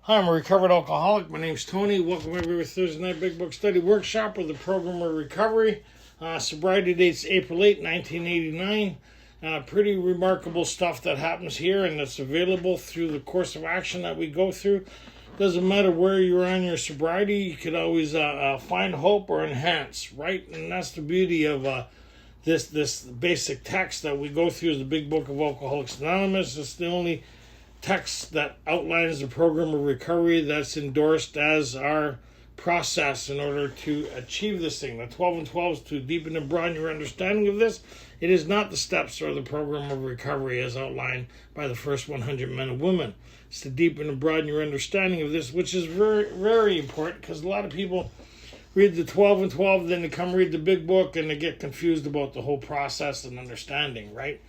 Hi, I'm a recovered alcoholic. My name's Tony. Welcome every Thursday night Big Book Study Workshop with the Program of Recovery. Sobriety date's April 8, 1989. Pretty remarkable stuff that happens here, and it's available through the course of action that we go through. Doesn't matter where you're on your sobriety, you could always find hope or enhance, right? And that's the beauty of this basic text that we go through is the Big Book of Alcoholics Anonymous. It's the only text that outlines the program of recovery that's endorsed as our process in order to achieve this thing. The 12 and 12 is to deepen and broaden your understanding of this. It is not the steps or the program of recovery as outlined by the first 100 men and women. It's to deepen and broaden your understanding of this, which is very, very important because a lot of people read the 12 and 12, then they come read the big book and they get confused about the whole process and understanding, right?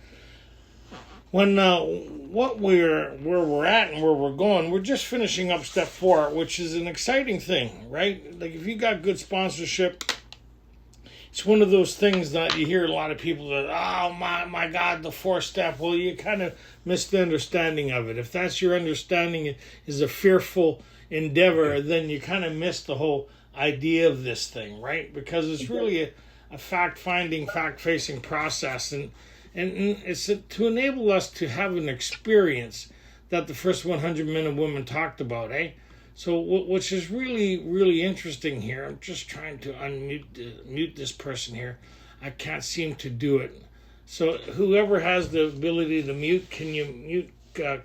When where we're at and where we're going, we're just finishing up step 4, which is an exciting thing, right? Like if you got good sponsorship, it's one of those things that you hear a lot of people that, oh my God, the 4th step. Well, you kind of miss the understanding of it. If that's your understanding is a fearful endeavor, then you kind of miss the whole idea of this thing, right? Because it's really a fact-finding, fact-facing process, and it's to enable us to have an experience that the first 100 men and women talked about, eh? So, which is really, really interesting here. I'm just trying to mute this person here. I can't seem to do it. So, whoever has the ability to mute, can you mute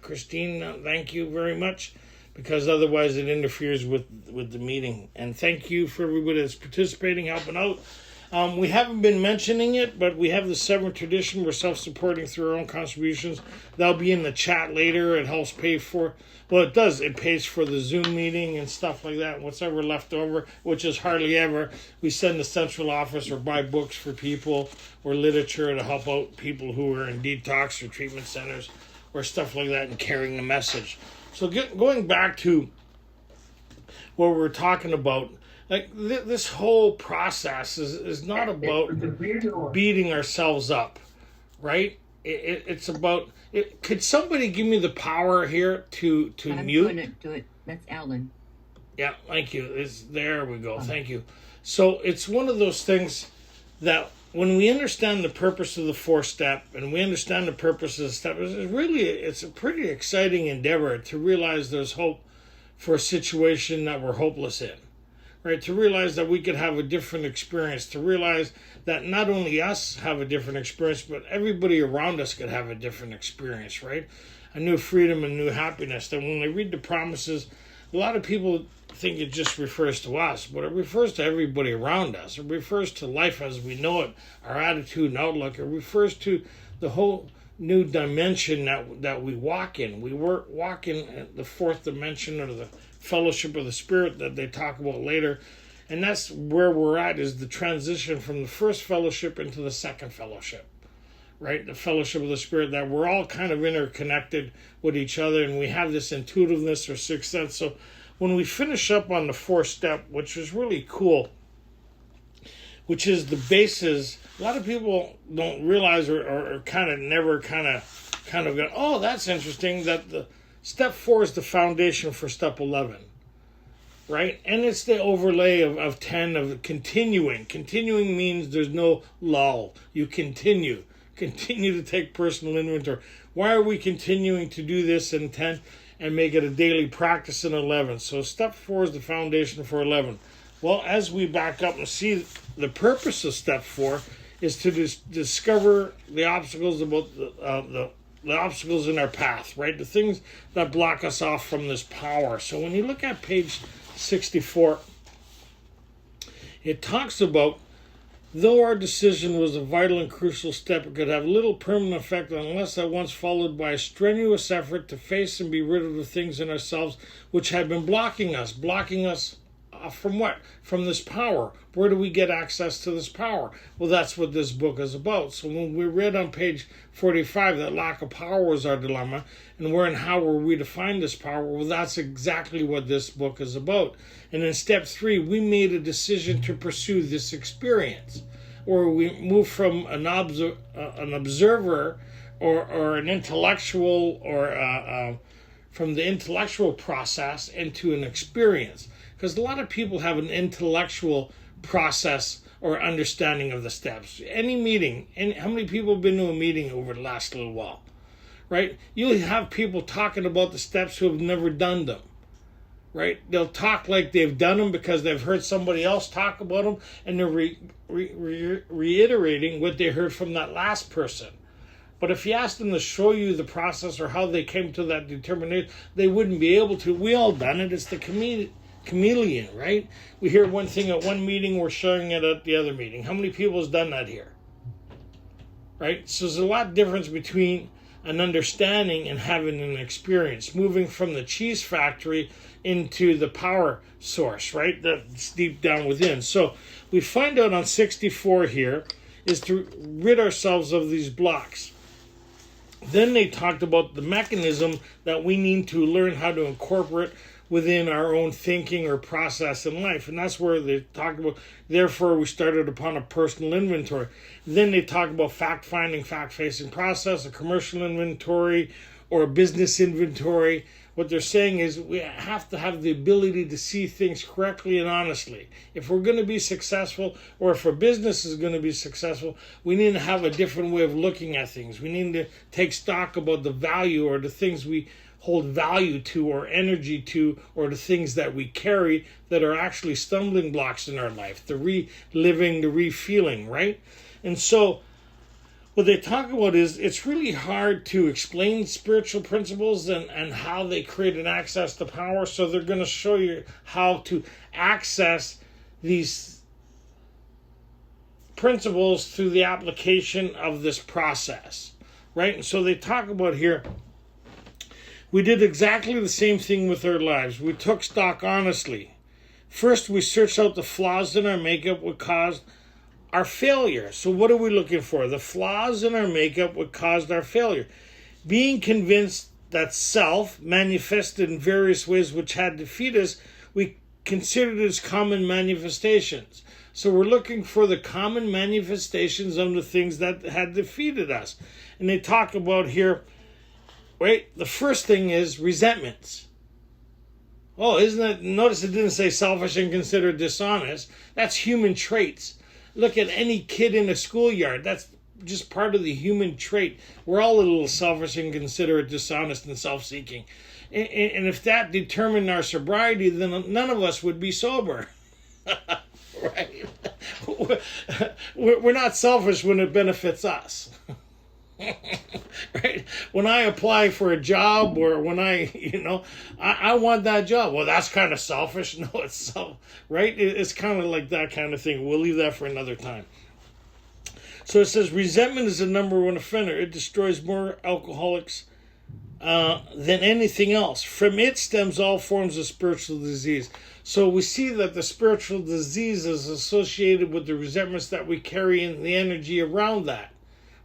Christine? Thank you very much, because otherwise it interferes with the meeting. And thank you for everybody that's participating, helping out. We haven't been mentioning it, but we have the 7th tradition. We're self-supporting through our own contributions. That'll be in the chat later. It helps pay for, well, it does. It pays for the Zoom meeting and stuff like that. What's ever left over, which is hardly ever, we send to central office or buy books for people or literature to help out people who are in detox or treatment centers or stuff like that and carrying the message. So going back to what we're talking about, like this whole process is not about beating ourselves up, right? It's about. Could somebody give me the power here to I'm mute? going to do it. That's Alan. Yeah, thank you. There we go. Thank you. So it's one of those things that when we understand the purpose of the 4th step and we understand the purpose of the step, it's a pretty exciting endeavor to realize there's hope for a situation that we're hopeless in. Right, to realize that we could have a different experience, to realize that not only us have a different experience, but everybody around us could have a different experience, right? A new freedom and new happiness. That when they read the promises, a lot of people think it just refers to us, but it refers to everybody around us. It refers to life as we know it, our attitude and outlook. It refers to the whole new dimension that we walk in. We walk in the 4th dimension, or the fellowship of the Spirit that they talk about later, and that's where we're at, is the transition from the first fellowship into the 2nd fellowship, right? The fellowship of the Spirit, that we're all kind of interconnected with each other, and we have this intuitiveness or 6th sense. So when we finish up on the 4th step, which is really cool, which is the basis, a lot of people don't realize or kind of never kind of go, oh, that's interesting, that the Step 4 is the foundation for Step 11, right? And it's the overlay of 10 of continuing. Continuing means there's no lull. You continue to take personal inventory. Why are we continuing to do this in 10 and make it a daily practice in 11? So Step 4 is the foundation for 11. Well, as we back up and see the purpose of Step 4 is to discover the obstacles about the obstacles in our path, right? The things that block us off from this power. So when you look at page 64, it talks about, though our decision was a vital and crucial step, it could have little permanent effect unless at once followed by a strenuous effort to face and be rid of the things in ourselves which had been blocking us from what? From this power. Where do we get access to this power? Well, that's what this book is about. So when we read on page 45 that lack of power was our dilemma, and where and how were we to find this power, well, that's exactly what this book is about. And in step 3, we made a decision to pursue this experience, or we move from an observer or an intellectual or from the intellectual process into an experience. Because a lot of people have an intellectual process or understanding of the steps. Any meeting, how many people have been to a meeting over the last little while? Right? You'll have people talking about the steps who have never done them. Right? They'll talk like they've done them because they've heard somebody else talk about them, and they're reiterating what they heard from that last person. But if you ask them to show you the process or how they came to that determination, they wouldn't be able to. We all done it. It's the chameleon, right? We hear one thing at one meeting, we're sharing it at the other meeting. How many people has done that here? Right? So there's a lot of difference between an understanding and having an experience, moving from the cheese factory into the power source, right? That's deep down within. So we find out on 64 here is to rid ourselves of these blocks. Then they talked about the mechanism that we need to learn how to incorporate within our own thinking or process in life. And that's where they talk about, therefore we started upon a personal inventory. Then they talk about fact-finding, fact-facing process, a commercial inventory, or a business inventory. What they're saying is we have to have the ability to see things correctly and honestly. If we're going to be successful, or if our business is going to be successful, we need to have a different way of looking at things. We need to take stock about the value or the things we hold value to or energy to, or the things that we carry that are actually stumbling blocks in our life, the reliving, the refeeling, right? And so what they talk about is it's really hard to explain spiritual principles and how they create an access to power. So they're going to show you how to access these principles through the application of this process, right? And so they talk about here, we did exactly the same thing with our lives. We took stock honestly. First, we searched out the flaws in our makeup what caused our failure. So what are we looking for? The flaws in our makeup what caused our failure. Being convinced that self manifested in various ways which had defeated us, we considered it as common manifestations. So we're looking for the common manifestations of the things that had defeated us. And they talk about here, wait, the first thing is resentments. Oh, isn't it? Notice it didn't say selfish and considered dishonest. That's human traits. Look at any kid in a schoolyard. That's just part of the human trait. We're all a little selfish and considerate, dishonest, and self-seeking. And if that determined our sobriety, then none of us would be sober. Right? We're not selfish when it benefits us. Right? When I apply for a job, or when I want that job. Well, that's kind of selfish. No, it's right? It's kind of like that kind of thing. We'll leave that for another time. So it says resentment is the number one offender. It destroys more alcoholics than anything else. From it stems all forms of spiritual disease. So we see that the spiritual disease is associated with the resentments that we carry and the energy around that.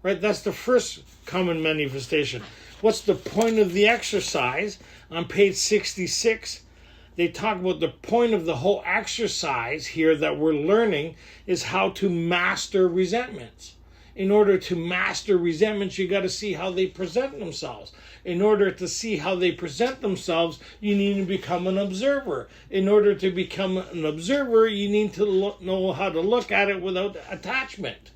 Right, that's the first common manifestation. What's the point of the exercise? On page 66, they talk about the point of the whole exercise here that we're learning is how to master resentments. In order to master resentments, you got to see how they present themselves. In order to see how they present themselves, you need to become an observer. In order to become an observer, you need to know how to look at it without attachment.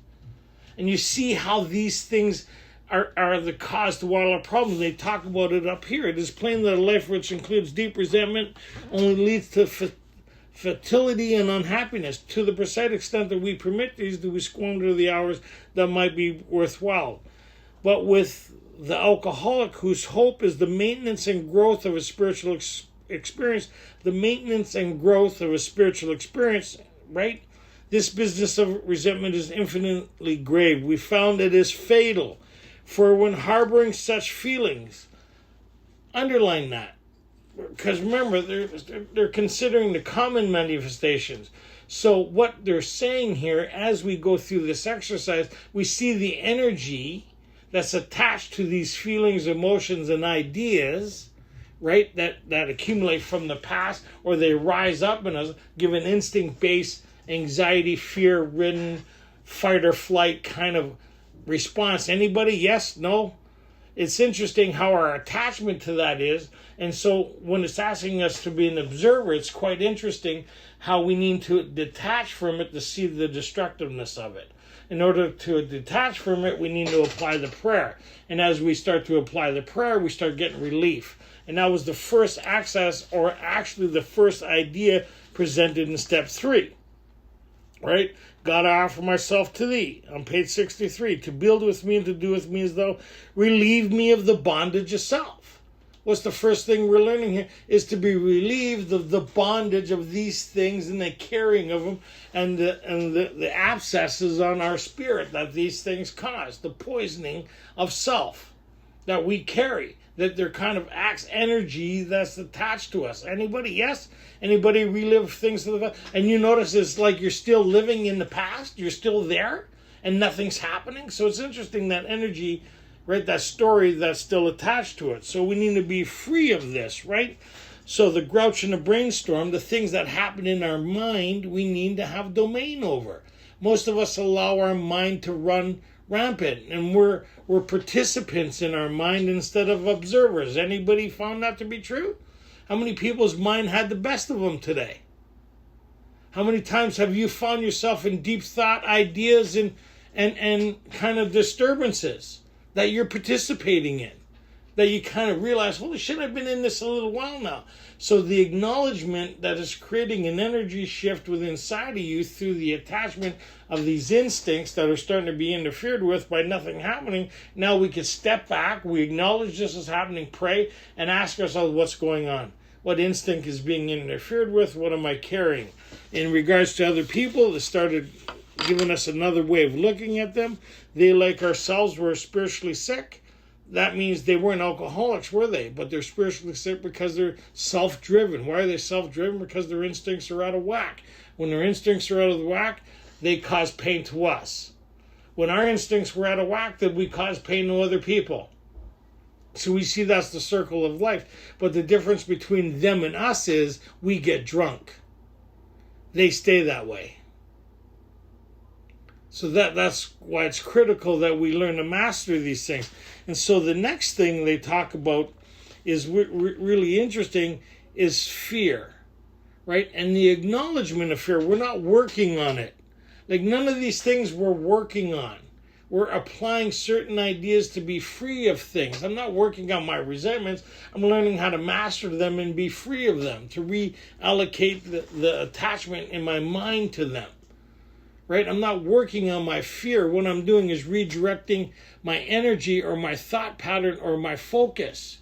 And you see how these things are the cause to all our problems. They talk about it up here. It is plain that a life which includes deep resentment only leads to fertility and unhappiness. To the precise extent that we permit these, do we squander the hours that might be worthwhile. But with the alcoholic, whose hope is the maintenance and growth of a spiritual experience, right? This business of resentment is infinitely grave. We found it is fatal. For when harboring such feelings, underline that. Because remember, they're considering the common manifestations. So what they're saying here, as we go through this exercise, we see the energy that's attached to these feelings, emotions, and ideas, right, that accumulate from the past, or they rise up in us, give an instinct-based anxiety, fear-ridden, fight or flight kind of response. Anybody? Yes? No? it's interesting how our attachment to that is. And so when it's asking us to be an observer, it's quite interesting how we need to detach from it to see the destructiveness of it. In order to detach from it, we need to apply the prayer. And as we start to apply the prayer, we start getting relief. And that was the first access, or actually the first idea presented in step 3. Right? God, I offer myself to thee, on page 63, to build with me and to do with me as though relieve me of the bondage of self. What's the first thing we're learning here? Is to be relieved of the bondage of these things and the carrying of them and the abscesses on our spirit that these things cause, the poisoning of self that we carry, that they're kind of acts energy that's attached to us. Anybody? Yes? Anybody relive things to the past? And you notice it's like you're still living in the past, you're still there, and nothing's happening. So it's interesting, that energy, right, that story that's still attached to it. So we need to be free of this, right? So the grouch and the brainstorm, the things that happen in our mind, we need to have domain over. Most of us allow our mind to run rampant, and we're participants in our mind instead of observers. Anybody found that to be true? How many people's mind had the best of them today? How many times have you found yourself in deep thought ideas and kind of disturbances that you're participating in, that you kind of realize, holy shit, I've been in this a little while now. So the acknowledgement that is creating an energy shift within inside of you through the attachment of these instincts that are starting to be interfered with by nothing happening. Now we can step back, we acknowledge this is happening, pray, and ask ourselves what's going on. What instinct is being interfered with? What am I carrying? In regards to other people, it started giving us another way of looking at them. They, like ourselves, were spiritually sick. That means they weren't alcoholics, were they? But they're spiritually sick because they're self-driven. Why are they self-driven? Because their instincts are out of whack. When their instincts are out of whack, they cause pain to us. When our instincts were out of whack, then we cause pain to other people. So we see that's the circle of life. But the difference between them and us is we get drunk. They stay that way. So that's why it's critical that we learn to master these things. And so the next thing they talk about is really interesting is fear, right? And the acknowledgement of fear. We're not working on it. Like none of these things we're working on. We're applying certain ideas to be free of things. I'm not working on my resentments. I'm learning how to master them and be free of them, to reallocate the attachment in my mind to them. Right? I'm not working on my fear. What I'm doing is redirecting my energy or my thought pattern or my focus.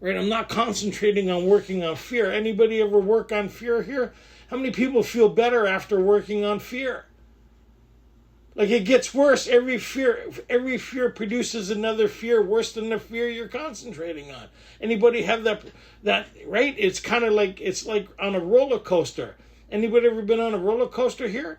Right? I'm not concentrating on working on fear. Anybody ever work on fear here? How many people feel better after working on fear? Like it gets worse. Every fear produces another fear worse than the fear you're concentrating on. Anybody have that right? It's kind of like, it's like on a roller coaster. Anybody ever been on a roller coaster here?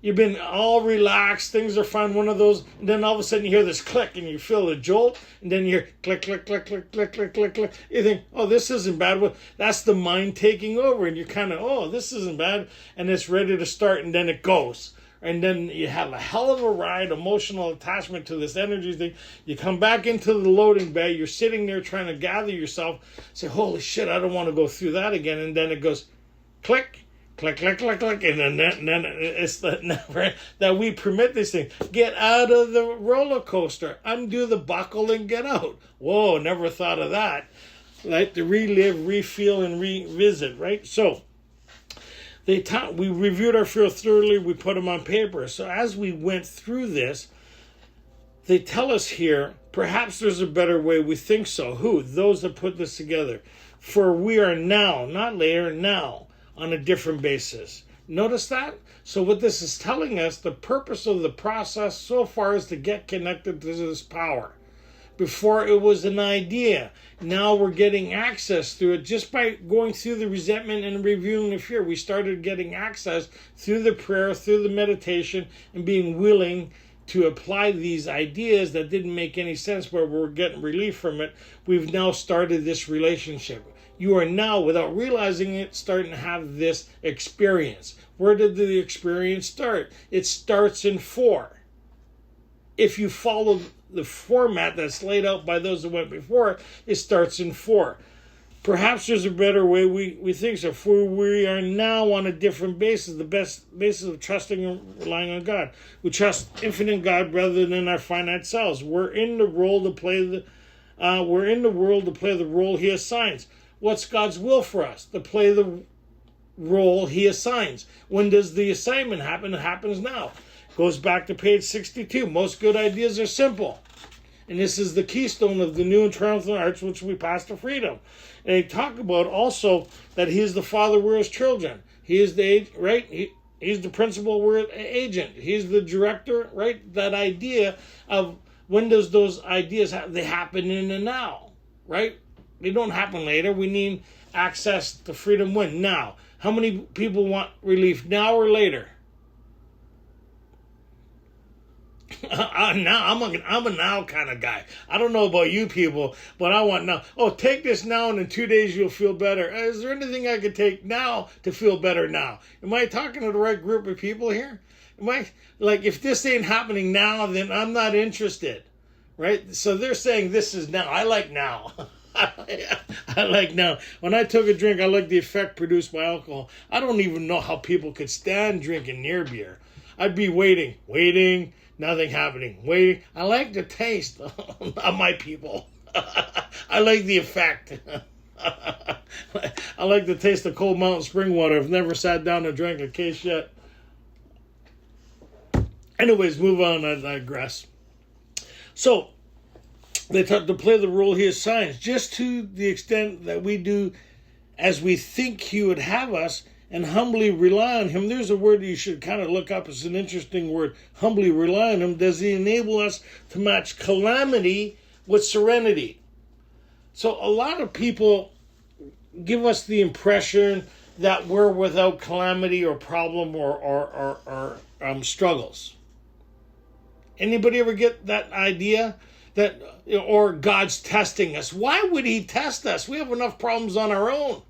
You've been all relaxed, things are fine, one of those, and then all of a sudden you hear this click and you feel a jolt, and then you hear click, click, click, click, click, click, click, click. You think, oh, this isn't bad. Well, that's the mind taking over, and you're kind of, oh, this isn't bad, and it's ready to start, and then it goes. And then you have a hell of a ride, emotional attachment to this energy thing. You come back into the loading bay, you're sitting there trying to gather yourself, say, holy shit, I don't want to go through that again, and then it goes click, click, click, click, click, and then it's that we permit this thing. Get out of the roller coaster. Undo the buckle and get out. Whoa, never thought of that. Like to relive, refeel, and revisit, right? So we reviewed our fear thoroughly. We put them on paper. So as we went through this, they tell us here, perhaps there's a better way. We think so. Who? Those that put this together. For we are now, not later, now, on a different basis. Notice that? So what this is telling us, the purpose of the process so far is to get connected to this power. Before it was an idea. Now we're getting access through it just by going through the resentment and reviewing the fear. We started getting access through the prayer, through the meditation, and being willing to apply these ideas that didn't make any sense, but we're getting relief from it. We've now started this relationship. You are now, without realizing it, starting to have this experience. Where did the experience start? It starts in 4. If you follow the format that's laid out by those that went before, it starts in 4. Perhaps there's a better way we think so. For we are now on a different basis, the best basis of trusting and relying on God. We trust infinite God rather than our finite selves. We're in the world to play the role He assigns. What's God's will for us? To play the role He assigns. When does the assignment happen? It happens now. Goes back to page 62. Most good ideas are simple. And this is the keystone of the new and triumphant arch which we pass to freedom. And they talk about also that He is the Father, we're His children. He is the right. He's the principal, we're agent. He's the director, right? That idea of when does those ideas they happen in the now, right? They don't happen later. We need access to freedom when? Now. How many people want relief now or later? Now I'm a now kind of guy. I don't know about you people, but I want now. Oh, take this now, and in 2 days you'll feel better. Is there anything I could take now to feel better now? Am I talking to the right group of people here? Am I like, if this ain't happening now, then I'm not interested, right? So they're saying this is now. I like now. I like now. When I took a drink, I like the effect produced by alcohol. I don't even know how people could stand drinking near beer. I'd be waiting. Nothing happening. Waiting. I like the taste of my people. I like the effect. I like the taste of cold mountain spring water. I've never sat down and drank a case yet. Anyways, move on. I digress. So, they talk to play the role He assigns, just to the extent that we do as we think He would have us, and humbly rely on Him. There's a word you should kind of look up. It's an interesting word. Humbly rely on Him. Does He enable us to match calamity with serenity? So a lot of people give us the impression that we're without calamity or problem or struggles. Anybody ever get that idea? That, or God's testing us. Why would He test us? We have enough problems on our own.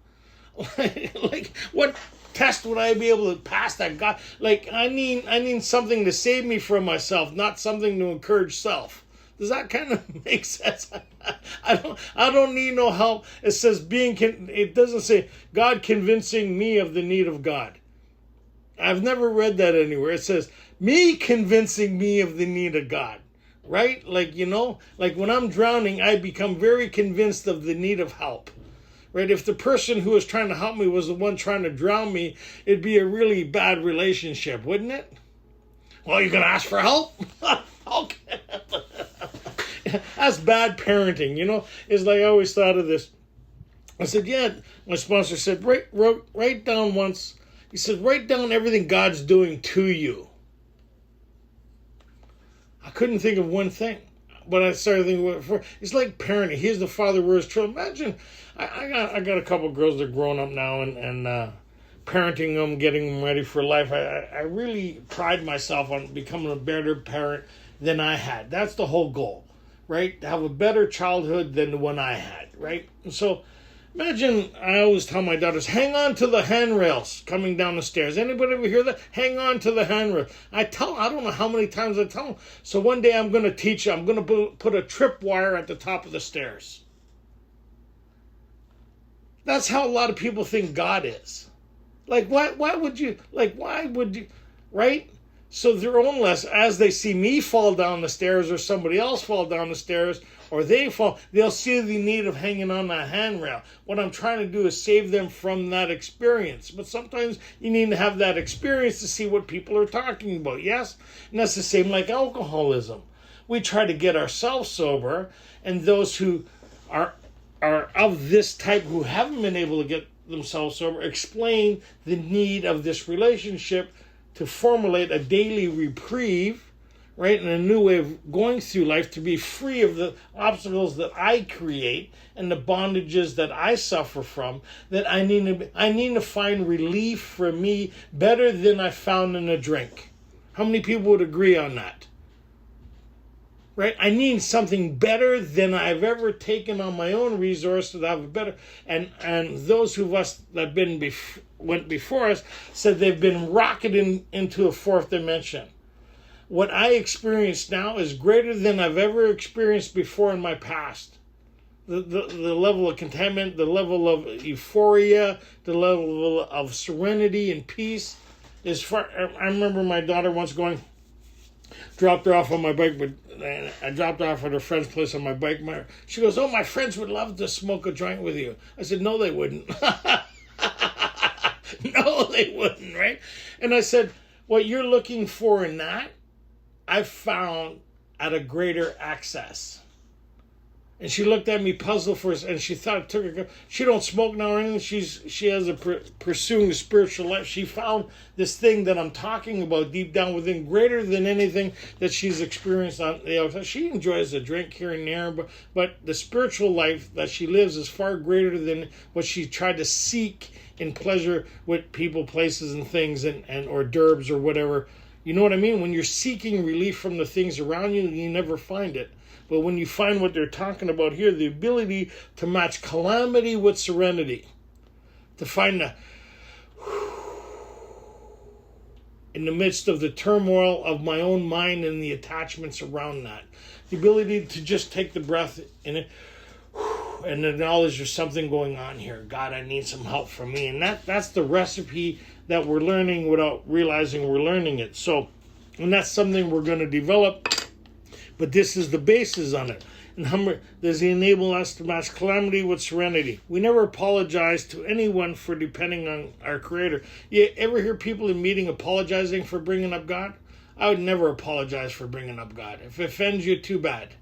Like, what test would I be able to pass that God? Like, I need something to save me from myself, not something to encourage self. Does that kind of make sense? I don't need no help. It says it doesn't say God convincing me of the need of God. I've never read that anywhere. It says me convincing me of the need of God. Right? Like, like when I'm drowning, I become very convinced of the need of help. Right? If the person who was trying to help me was the one trying to drown me, it'd be a really bad relationship, wouldn't it? Well, you're going to ask for help? Okay. That's bad parenting, It's like I always thought of this. I said, yeah, my sponsor said, write down once. He said, write down everything God's doing to you. I couldn't think of one thing. But I started thinking, it's like parenting. He's the Father, we're His children. Imagine, I got a couple of girls that are grown up now and parenting them, getting them ready for life. I really pride myself on becoming a better parent than I had. That's the whole goal, right? To have a better childhood than the one I had, right? And so imagine, I always tell my daughters, hang on to the handrails coming down the stairs. Anybody ever hear that? Hang on to the handrail. I don't know how many times I tell them. So one day I'm going to teach you. I'm going to put a tripwire at the top of the stairs. That's how a lot of people think God is. Like, why would you, right? So their own lesson, as they see me fall down the stairs or somebody else fall down the stairs, or they'll see the need of hanging on that handrail. What I'm trying to do is save them from that experience. But sometimes you need to have that experience to see what people are talking about, yes? And that's the same like alcoholism. We try to get ourselves sober, and those who are of this type who haven't been able to get themselves sober explain the need of this relationship to formulate a daily reprieve, right, and a new way of going through life to be free of the obstacles that I create and the bondages that I suffer from, that I need to find relief for me better than I found in a drink. How many people would agree on that? Right? I need something better than I've ever taken on my own resource to have a better, and those of us that went before us said they've been rocketed into a fourth dimension. what I experience now is greater than I've ever experienced before in my past. The level of contentment, the level of euphoria, the level of serenity and peace is far. I remember my daughter once dropped her off on my bike, but I dropped her off at her friend's place on my bike. She goes, "Oh, my friends would love to smoke a joint with you." I said, "No, they wouldn't." No, they wouldn't, right? And I said, what you're looking for in that, I've found at a greater access. And she looked at me puzzled for us, and she thought it took her. She don't smoke now or anything. She has a pursuing the spiritual life. She found this thing that I'm talking about deep down within, greater than anything that she's experienced on the outside. She enjoys a drink here and there, but the spiritual life that she lives is far greater than what she tried to seek in pleasure with people, places, and things, and hors d'oeuvres or whatever. You know what I mean? When you're seeking relief from the things around you, you never find it. But when you find what they're talking about here, the ability to match calamity with serenity, to find in the midst of the turmoil of my own mind and the attachments around that, the ability to just take the breath in it and acknowledge there's something going on here. God, I need some help from me. And that's the recipe that we're learning without realizing we're learning it. So, and that's something we're going to develop. But this is the basis on it. And does he enable us to match calamity with serenity? We never apologize to anyone for depending on our Creator. You ever hear people in meeting apologizing for bringing up God? I would never apologize for bringing up God. If it offends you, too bad.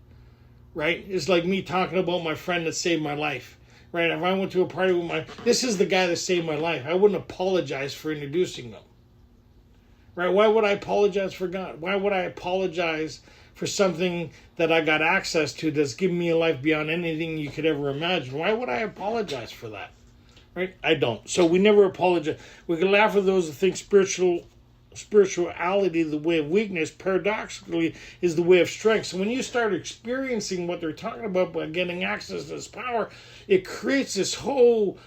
Right? It's like me talking about my friend that saved my life. Right? If I went to a party with this is the guy that saved my life. I wouldn't apologize for introducing them. Right? Why would I apologize for God? Why would I apologize for something that I got access to that's given me a life beyond anything you could ever imagine? Why would I apologize for that? Right? I don't. So we never apologize. We can laugh at those that think spirituality, the way of weakness, paradoxically, is the way of strength. So when you start experiencing what they're talking about by getting access to this power, it creates this whole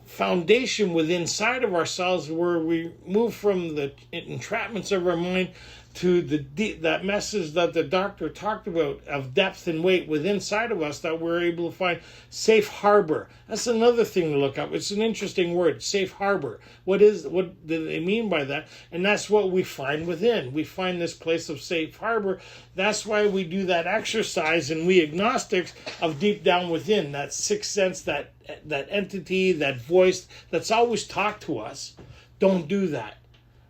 foundation within inside of ourselves where we move from the entrapments of our mind to that message that the doctor talked about of depth and weight within inside of us, that we're able to find safe harbor. That's another thing to look up. It's an interesting word, safe harbor. What do they mean by that? And that's what we find within. We find this place of safe harbor. That's why we do that exercise, and we agnostics of deep down within, that sixth sense, that entity, that voice that's always talked to us. Don't do that.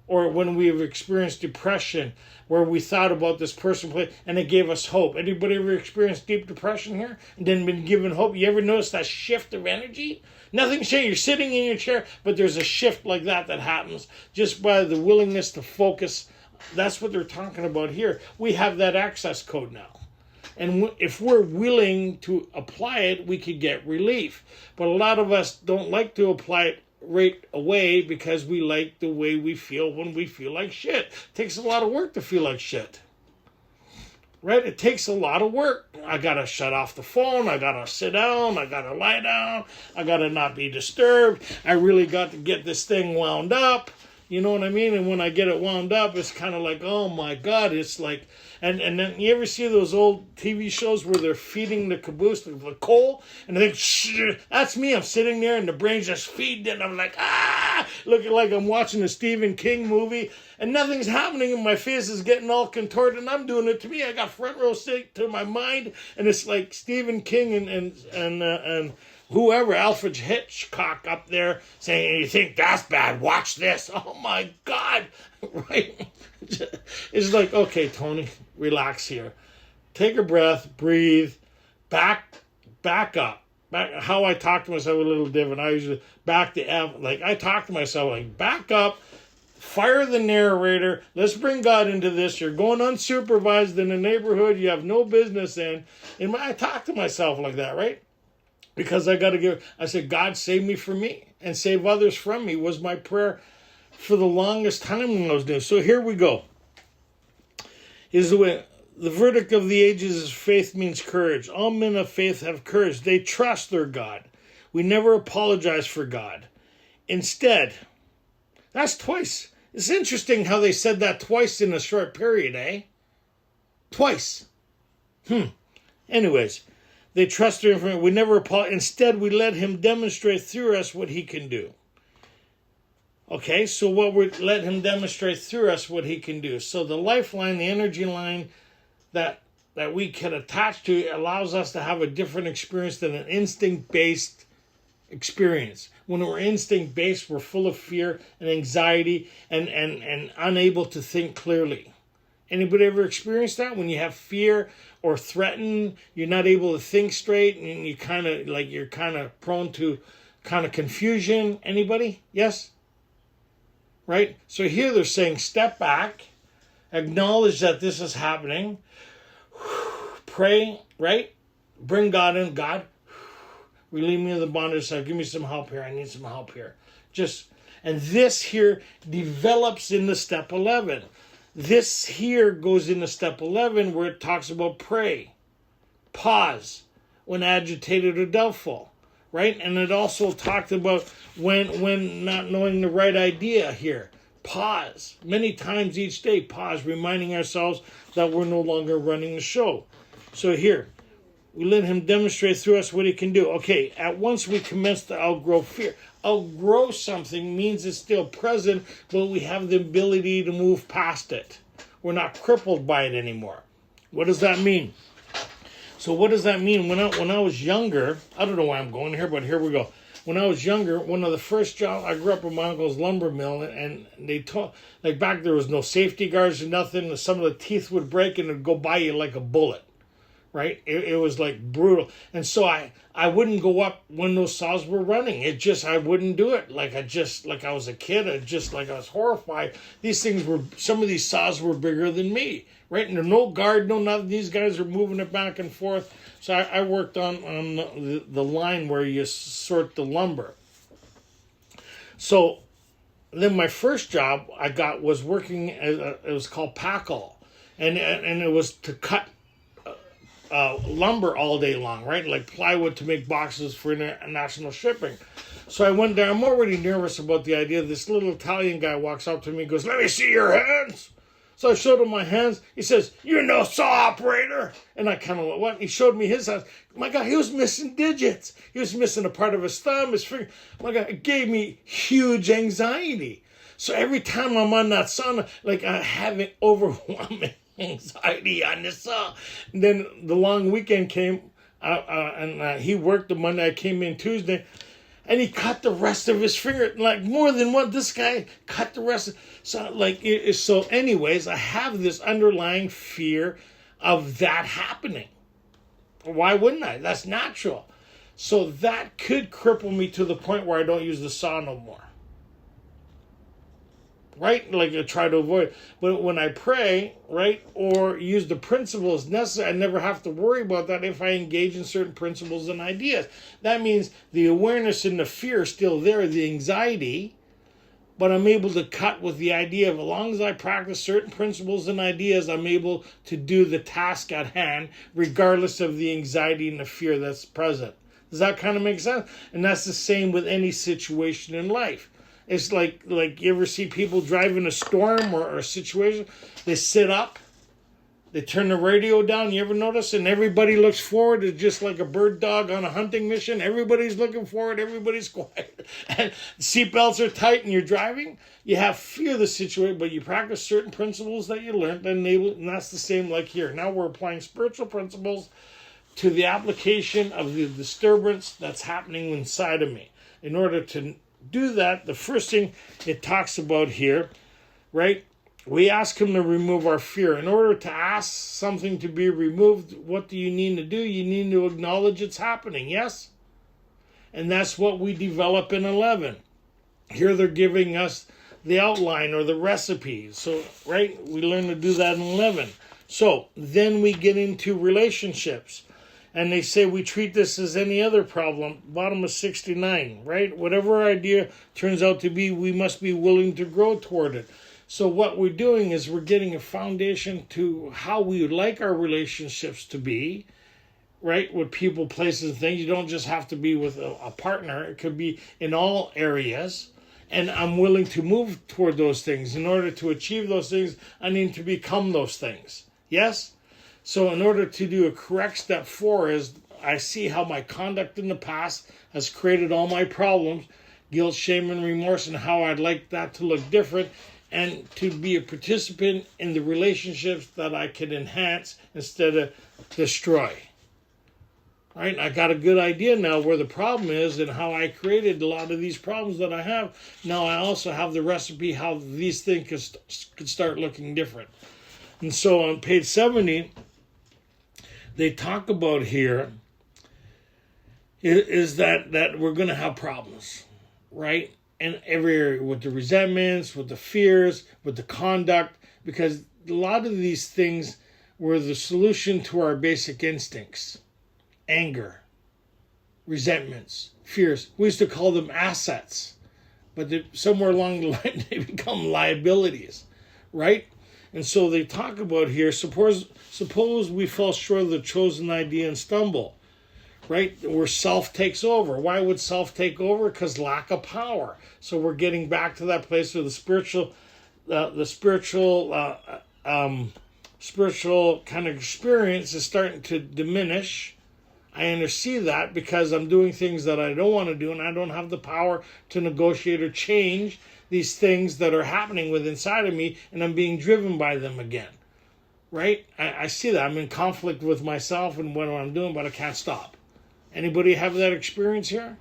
Or when we've experienced depression, where we thought about this person and it gave us hope. Anybody ever experienced deep depression here and then been given hope? You ever notice that shift of energy? Nothing's changed. You're sitting in your chair, but there's a shift like that happens just by the willingness to focus. That's what they're talking about here. We have that access code now. And if we're willing to apply it, we could get relief. But a lot of us don't like to apply it right away because we like the way we feel when we feel like shit. It takes a lot of work to feel like shit. Right? It takes a lot of work. I gotta shut off the phone. I gotta sit down. I gotta lie down. I gotta not be disturbed. I really got to get this thing wound up. You know what I mean? And when I get it wound up, it's kind of like, oh my God, it's like, and then you ever see those old TV shows where they're feeding the caboose the coal? And they think, shh, that's me. I'm sitting there and the brain's just feeding it. And I'm like, looking like I'm watching a Stephen King movie. And nothing's happening and my face is getting all contorted and I'm doing it to me. I got front row seat to my mind. And it's like Stephen King and whoever, Alfred Hitchcock up there saying, you think that's bad, watch this. Oh my God, right? It's like, okay, Tony, relax here. Take a breath, breathe, back up. How I talk to myself a little different. I usually I talk to myself like, back up, fire the narrator, let's bring God into this. You're going unsupervised in a neighborhood you have no business in. And I talk to myself like that, right? Because I said, God, save me from me and save others from me was my prayer for the longest time when I was doing. So here we go. Is the way. The verdict of the ages is faith means courage. All men of faith have courage. They trust their God. We never apologize for God. Instead, that's twice. It's interesting how they said that twice in a short period, eh? Twice. Anyways, they trust their information. We never apologize. Instead, we let him demonstrate through us what he can do. Okay, so what we let him demonstrate through us what he can do. So the lifeline, the energy line that we can attach to allows us to have a different experience than an instinct-based experience. When we're instinct-based, we're full of fear and anxiety and unable to think clearly. Anybody ever experienced that? When you have fear or threaten, you're not able to think straight, and you're kind of prone to kind of confusion. Anybody? Yes? Right? So here they're saying, step back, acknowledge that this is happening, pray, right? Bring God in. God, relieve me of the bondage. Give me some help here. I need some help here. And this here develops into step 11. This here goes into step 11 where it talks about pray, pause when agitated or doubtful, right? And it also talked about when not knowing the right idea here. Pause. Many times each day, pause, reminding ourselves that we're no longer running the show. So here, we let him demonstrate through us what he can do. Okay, at once we commence to outgrow fear. Outgrow something means it's still present, but we have the ability to move past it. We're not crippled by it anymore. What does that mean? So what does that mean? When I was younger, I don't know why I'm going here, but here we go. When I was younger, one of the first jobs, I grew up in my uncle's lumber mill, and they taught, like back there was no safety guards or nothing. Some of the teeth would break and it'd go by you like a bullet. Right? It was like brutal. And so I wouldn't go up when those saws were running. I wouldn't do it. Like I was a kid. I was horrified. Some of these saws were bigger than me. Right? And there's no guard, no nothing. These guys are moving it back and forth. So I worked on the line where you sort the lumber. So then my first job I got was working, it was called packall. And it was to cut lumber all day long, right? Like plywood to make boxes for international shipping. So I went there. I'm already nervous about the idea. This little Italian guy walks up to me and goes, "Let me see your hands." So I showed him my hands. He says, "You're no saw operator." And I kind of went, "What?" He showed me his hands. My God, he was missing digits. He was missing a part of his thumb, his finger. My God, it gave me huge anxiety. So every time I'm on that saw, like I have it overwhelming anxiety on this saw. And then the long weekend came, and he worked the Monday. I came in Tuesday, and he cut the rest of his finger, like more than one. This guy cut the rest. So anyways, I have this underlying fear of that happening. Why wouldn't I? That's natural. So that could cripple me to the point where I don't use the saw no more. Right? Like I try to avoid it. But when I pray, right, or use the principles necessary, I never have to worry about that if I engage in certain principles and ideas. That means the awareness and the fear is still there, the anxiety, but I'm able to cut with the idea of as long as I practice certain principles and ideas, I'm able to do the task at hand, regardless of the anxiety and the fear that's present. Does that kind of make sense? And that's the same with any situation in life. It's like you ever see people driving a storm or a situation, they sit up, they turn the radio down, you ever notice? And everybody looks forward. It's just like a bird dog on a hunting mission. Everybody's looking forward, everybody's quiet. And seatbelts are tight and you're driving. You have fear of the situation, but you practice certain principles that you learned and that's the same like here. Now we're applying spiritual principles to the application of the disturbance that's happening inside of me. In order to do that, the first thing it talks about here, right? We ask him to remove our fear. In order to ask something to be removed, what do you need to do? You need to acknowledge it's happening, yes? And that's what we develop in 11. Here they're giving us the outline or the recipe. So, right, we learn to do that in 11. So, then we get into relationships. And they say we treat this as any other problem. Bottom of 69, right? Whatever our idea turns out to be, we must be willing to grow toward it. So what we're doing is we're getting a foundation to how we would like our relationships to be, right? With people, places, and things. You don't just have to be with a partner. It could be in all areas. and I'm willing to move toward those things. In order to achieve those things, I need to become those things. Yes? So in order to do a correct step 4 is I see how my conduct in the past has created all my problems, guilt, shame, and remorse, and how I'd like that to look different, and to be a participant in the relationships that I can enhance instead of destroy. Right? I got a good idea now where the problem is and how I created a lot of these problems that I have. Now I also have the recipe how these things could start looking different. And so on page 70, they talk about here is that we're going to have problems, right? And every area with the resentments, with the fears, with the conduct, because a lot of these things were the solution to our basic instincts. Anger, resentments, fears. We used to call them assets, but somewhere along the line they become liabilities, right? And so they talk about here, suppose we fall short of the chosen idea and stumble, right? Where self takes over. Why would self take over? Because lack of power. So we're getting back to that place where the spiritual kind of experience is starting to diminish. I understand that because I'm doing things that I don't want to do, and I don't have the power to negotiate or change these things that are happening within inside of me, and I'm being driven by them again. Right? I see that. I'm in conflict with myself and what I'm doing, but I can't stop. Anybody have that experience here?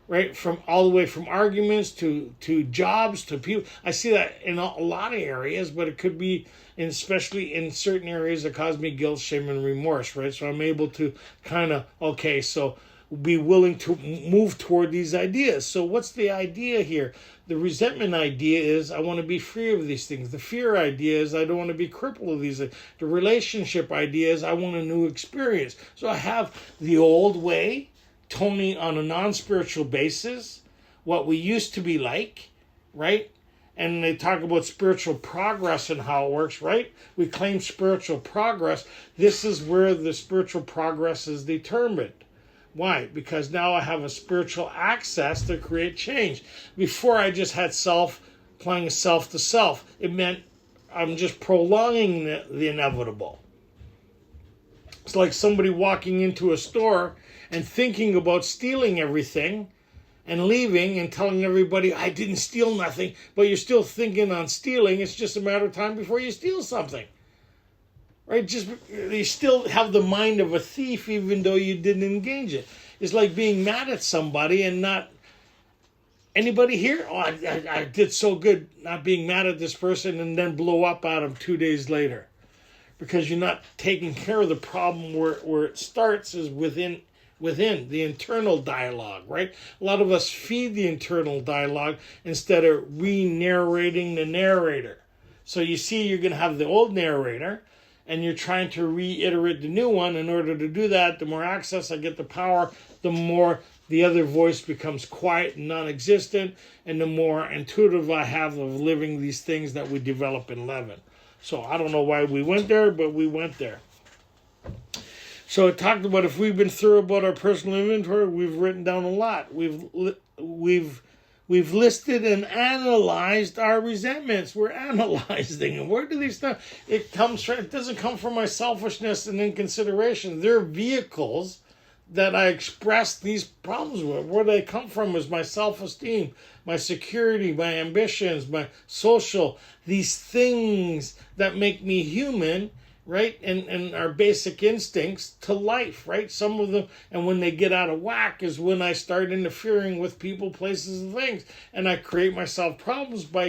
Right? From all the way from arguments to jobs to people. I see that in a lot of areas, but it could be especially in certain areas that cause me guilt, shame, and remorse, right? So I'm able to kind of, so be willing to move toward these ideas. So what's the idea here? The resentment idea is I want to be free of these things. The fear idea is I don't want to be crippled with these things. The relationship idea is I want a new experience. So I have the old way, Tony on a non-spiritual basis, what we used to be like, right? And they talk about spiritual progress and how it works, right? We claim spiritual progress. This is where the spiritual progress is determined. Why? Because now I have a spiritual access to create change. Before I just had self playing self to self. It meant I'm just prolonging the inevitable. It's like somebody walking into a store and thinking about stealing everything and leaving and telling everybody, I didn't steal nothing, but you're still thinking on stealing. It's just a matter of time before you steal something. Right? Just you still have the mind of a thief even though you didn't engage it. It's like being mad at somebody and not... Anybody here? Oh, I did so good not being mad at this person and then blow up at him 2 days later. Because you're not taking care of the problem where it starts is within the internal dialogue, right? A lot of us feed the internal dialogue instead of re-narrating the narrator. So you see you're going to have the old narrator and you're trying to reiterate the new one. In order to do that, the more access I get the power, the more the other voice becomes quiet and non-existent, and the more intuitive I have of living these things that we develop in Levin. So I don't know why we went there, but we went there. So it talked about if we've been thorough about our personal inventory, we've written down a lot. We've listed and analyzed our resentments. We're analyzing them. Where do these stuff? It doesn't come from my selfishness and inconsideration. They're vehicles that I express these problems with. Where they come from is my self-esteem, my security, my ambitions, my social, these things that make me human, right? And our basic instincts to life, right? Some of them, and when they get out of whack is when I start interfering with people, places, and things. And I create myself problems by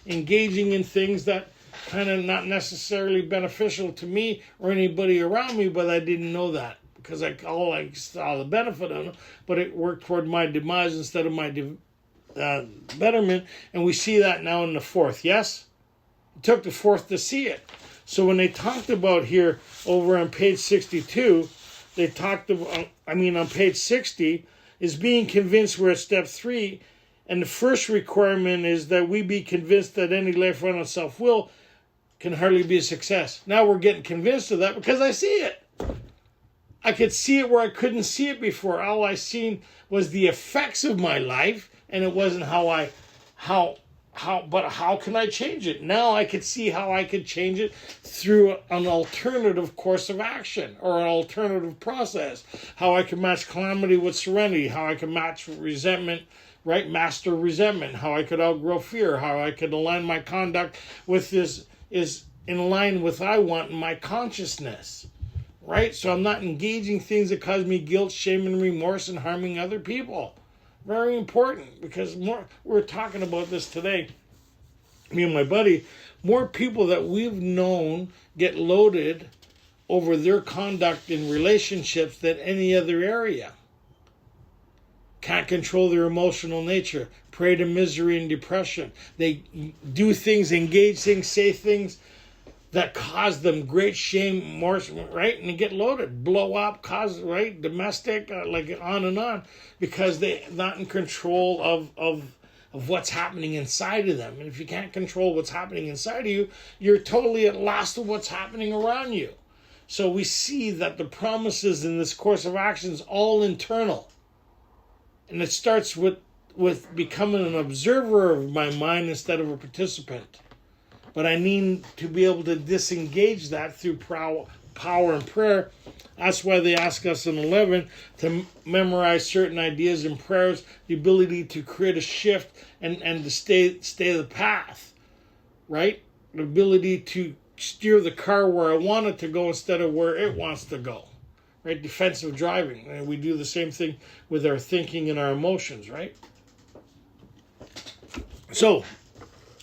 engaging in things that kind of not necessarily beneficial to me or anybody around me, but I didn't know that. Because I saw the benefit of it, but it worked toward my demise instead of my betterment. And we see that now in the fourth, yes? It took the fourth to see it. So when they talked about here over on page 62, they talked about, on page 60, is being convinced we're at step 3. And the first requirement is that we be convinced that any life run on self-will can hardly be a success. Now we're getting convinced of that because I see it. I could see it where I couldn't see it before. All I seen was the effects of my life and it wasn't but how can I change it? Now I could see how I could change it through an alternative course of action or an alternative process. How I can match calamity with serenity, how I can match resentment, right? Master resentment, how I could outgrow fear, how I could align my conduct with this is in line with what I want in my consciousness, right? So I'm not engaging things that cause me guilt, shame, and remorse and harming other people. Very important, because we're talking about this today, me and my buddy, more people that we've known get loaded over their conduct in relationships than any other area. Can't control their emotional nature, prey to misery and depression. They do things, engage things, say things that cause them great shame, right? And they get loaded, blow up, cause, right? Domestic, like on and on, because they're not in control of what's happening inside of them. And if you can't control what's happening inside of you, you're totally at loss of what's happening around you. So we see that the promises in this course of action is all internal. And it starts with becoming an observer of my mind instead of a participant. But I need to be able to disengage that through power and prayer. That's why they ask us in 11 to memorize certain ideas and prayers, the ability to create a shift and to stay the path, right? The ability to steer the car where I want it to go instead of where it wants to go, right? Defensive driving. And we do the same thing with our thinking and our emotions, right? So,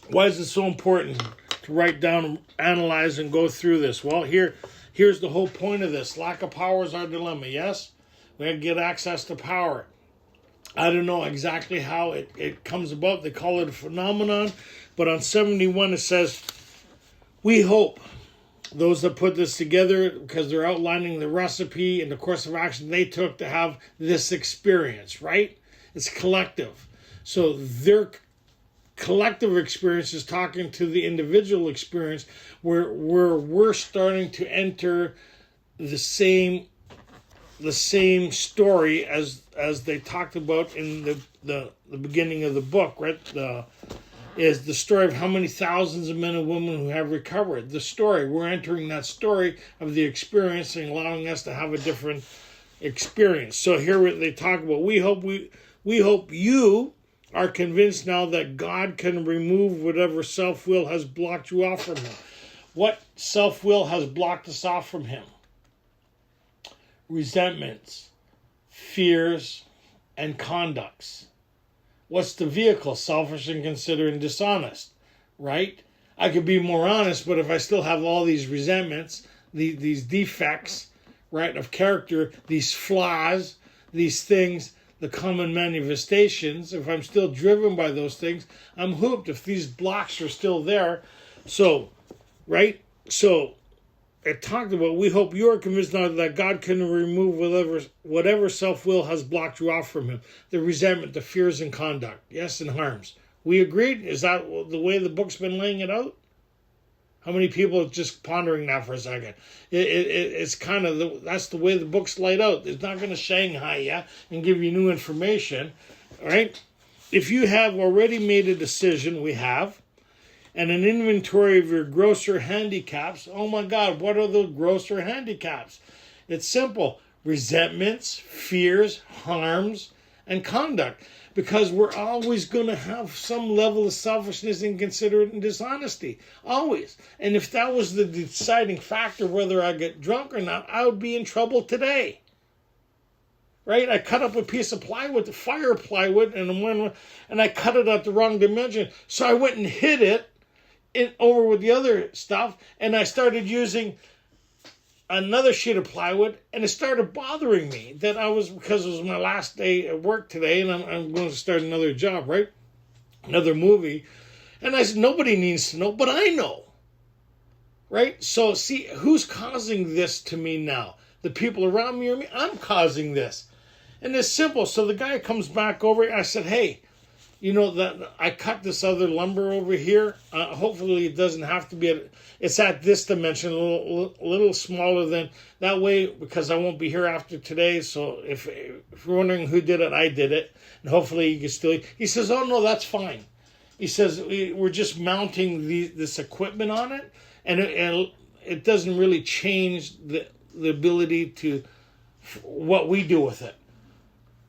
why is it so important to write down, analyze, and go through this? Well, here's the whole point of this. Lack of power is our dilemma, yes? We have to get access to power. I don't know exactly how it comes about. They call it a phenomenon. But on 71 it says, we hope those that put this together, because they're outlining the recipe and the course of action they took to have this experience, right? It's collective. So their collective experience is talking to the individual experience where we're starting to enter the same story as they talked about in the beginning of the book, right? Is the story of how many thousands of men and women who have recovered. The story, we're entering that story of the experience and allowing us to have a different experience. So here they talk about, we hope you are convinced now that God can remove whatever self-will has blocked you off from him. What self-will has blocked us off from him? Resentments, fears, and conducts. What's the vehicle? Selfish, inconsiderate, and dishonest, right? I could be more honest, but if I still have all these resentments, these defects, right, of character, these flaws, these things, the common manifestations, if I'm still driven by those things, I'm hooped if these blocks are still there. So, right? So, it talked about, we hope you are convinced now that God can remove whatever self-will has blocked you off from him. The resentment, the fears and conduct, yes, and harms. We agreed? Is that the way the book's been laying it out? How many people are just pondering that for a second? It's kind of, that's the way the book's laid out. It's not going to Shanghai you and give you new information, right? If you have already made a decision, we have, and an inventory of your grosser handicaps, oh my God, what are the grosser handicaps? It's simple. Resentments, fears, harms, and conduct. Because we're always going to have some level of selfishness, inconsiderate, and dishonesty. Always. And if that was the deciding factor whether I get drunk or not, I would be in trouble today. Right? I cut up a piece of plywood, the fire plywood, and I cut it at the wrong dimension. So I went and hid it over with the other stuff, and I started using another sheet of plywood, and it started bothering me because it was my last day at work today, and I'm going to start another job, right? Another movie. And I said, nobody needs to know, but I know. Right? So see, who's causing this to me now? The people around me or me? I'm causing this. And it's simple. So the guy comes back over, and I said, hey, that I cut this other lumber over here. Hopefully it doesn't have to be, it's at this dimension, a little smaller than, that way, because I won't be here after today. So if you're wondering who did it, I did it. And hopefully you can still, he says, oh no, that's fine. He says, we're just mounting this equipment on it, and it doesn't really change the ability to, what we do with it.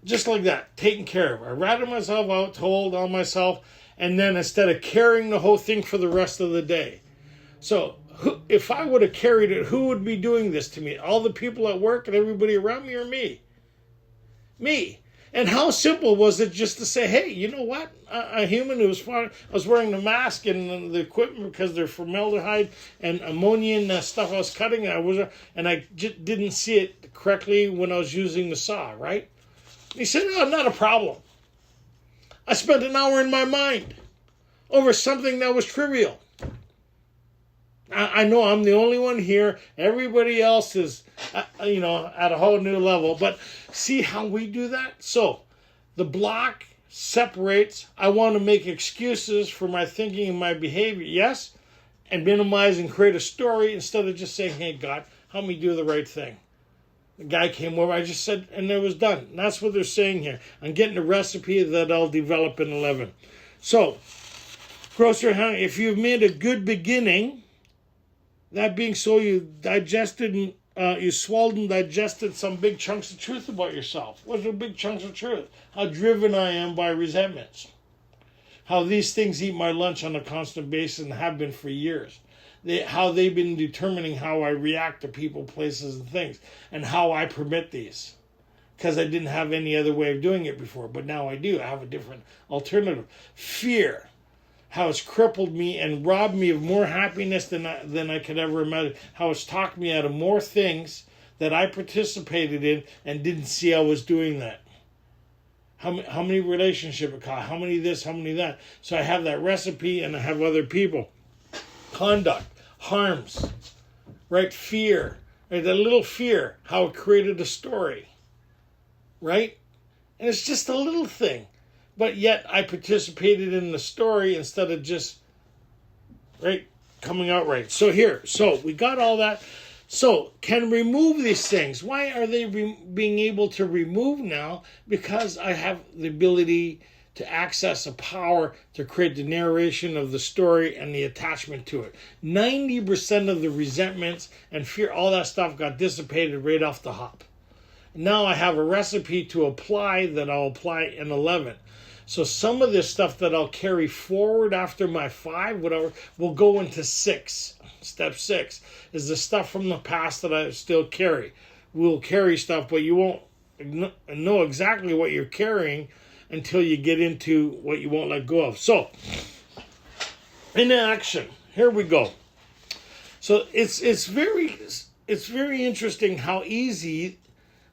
Just like that, taken care of. I ratted myself out, told on myself, and then instead of carrying the whole thing for the rest of the day. So if I would have carried it, who would be doing this to me? All the people at work and everybody around me, or me? Me. And how simple was it just to say, hey, you know what? A human who was fine. I was wearing the mask and the equipment because they're formaldehyde and ammonia and stuff I was cutting. And I just didn't see it correctly when I was using the saw, right? He said, no, not a problem. I spent an hour in my mind over something that was trivial. I know I'm the only one here. Everybody else is, at a whole new level. But see how we do that? So the block separates. I want to make excuses for my thinking and my behavior, yes, and minimize and create a story instead of just saying, hey, God, help me do the right thing. The guy came over, I just said, and it was done. And that's what they're saying here. I'm getting a recipe that I'll develop in 11. So, grocer, if you've made a good beginning, that being so, you digested, you swallowed and digested some big chunks of truth about yourself. What are big chunks of truth? How driven I am by resentments. How these things eat my lunch on a constant basis and have been for years. How they've been determining how I react to people, places, and things, and how I permit these. Because I didn't have any other way of doing it before, but now I do. I have a different alternative. Fear, how it's crippled me and robbed me of more happiness than I could ever imagine. How it's talked me out of more things that I participated in and didn't see I was doing that. How many relationships it cost, how many this, how many that. So I have that recipe and I have other people. Conduct, harms, right? Fear, right? That little fear, how it created a story, right? And it's just a little thing, but yet I participated in the story instead of just, right, coming out right. So we got all that. So can remove these things. Why are they being able to remove now? Because I have the ability to access a power to create the narration of the story and the attachment to it. 90% of the resentments and fear, all that stuff got dissipated right off the hop. Now I have a recipe to apply that I'll apply in 11. So some of this stuff that I'll carry forward after my 5, whatever, will go into 6. Step 6 is the stuff from the past that I still carry. We'll carry stuff, but you won't know exactly what you're carrying until you get into what you won't let go of. So, in action, here we go. So it's very interesting how easy.